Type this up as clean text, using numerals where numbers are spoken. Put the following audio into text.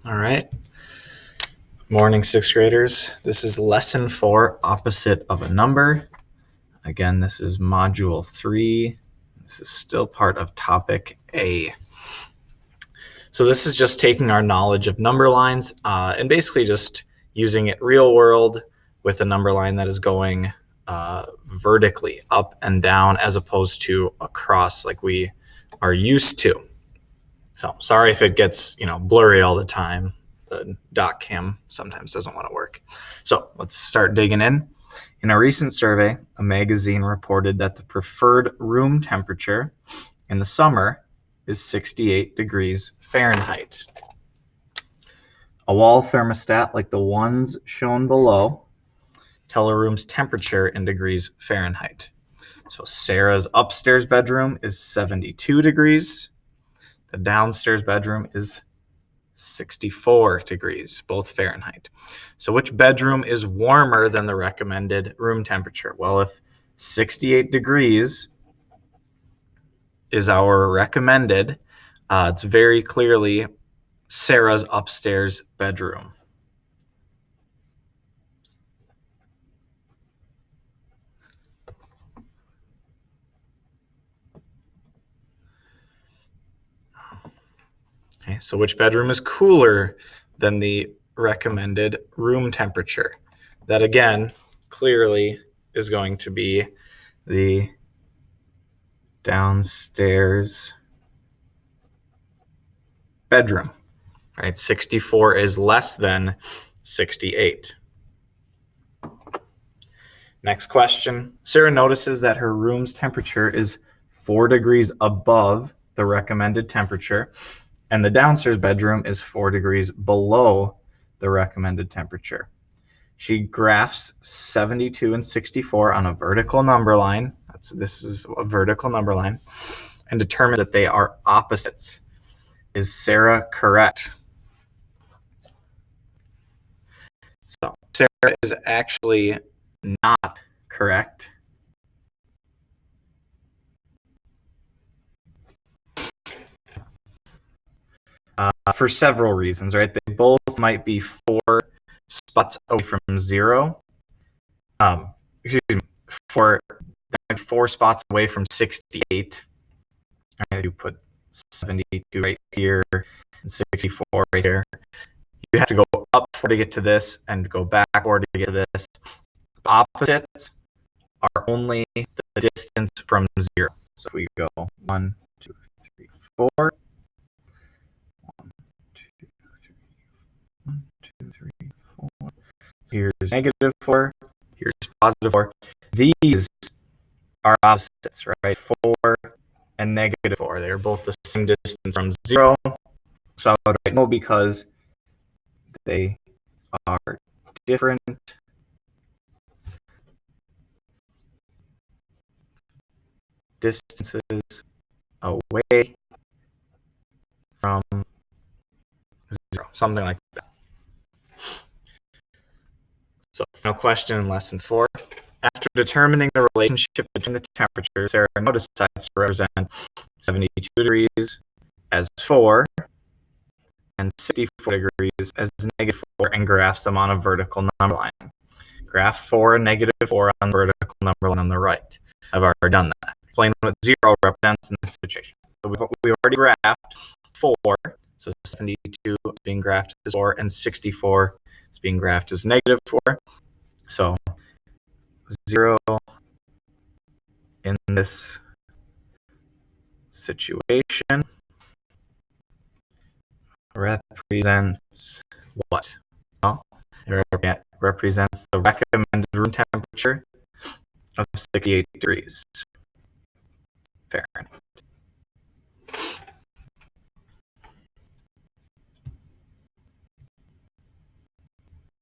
All right. Morning, sixth graders. This is lesson 4, opposite of a number. Again, this is module 3. This is still part of topic A. So this is just taking our knowledge of number lines and basically just using it real world with a number line that is going vertically up and down as opposed to across like we are used to. So sorry if it gets blurry all the time. The doc cam sometimes doesn't want to work. So let's start digging in. In a recent survey, a magazine reported that the preferred room temperature in the summer is 68 degrees Fahrenheit. A wall thermostat like the ones shown below tell a room's temperature in degrees Fahrenheit. So Sarah's upstairs bedroom is 72 degrees. The downstairs bedroom is 64 degrees, both Fahrenheit. So which bedroom is warmer than the recommended room temperature? Well, if 68 degrees is our recommended, it's very clearly Sarah's upstairs bedroom. Okay, so which bedroom is cooler than the recommended room temperature? That again, clearly is going to be the downstairs bedroom, right? 64 is less than 68. Next question. Sarah notices that her room's temperature is 4 degrees above the recommended temperature, and the downstairs bedroom is 4 degrees below the recommended temperature. She graphs 72 and 64 on a vertical number line. This is a vertical number line, and determines that they are opposites. Is Sarah correct? So Sarah is actually not correct. For several reasons, right? They both might be 4 spots away from 0. Excuse me, 4 spots away from 68. I do put 72 right here and 64 right here. You have to go up 4 to get to this and go back 4 to get to this. Opposites are only the distance from 0. So if we go 1, 2, 3, 4. 1, 2, 3, 1, 2, 3, 4. Here's -4. Here's +4. These are opposites, right? 4 and -4. They're both the same distance from 0. So I would write no because they are different distances away from 0. Something like that. So final question in lesson 4. After determining the relationship between the temperatures, Sarah now decides to represent 72 degrees as 4 and 64 degrees as -4 and graphs them on a vertical number line. Graph 4 and -4 on the vertical number line on the right. I've already done that. Explain what 0 represents in this situation. So we already graphed 4, so 72 is being graphed as 4 and 64 is being graphed as -4. So 0 in this situation represents what? Well, it represents the recommended room temperature of 68 degrees Fahrenheit.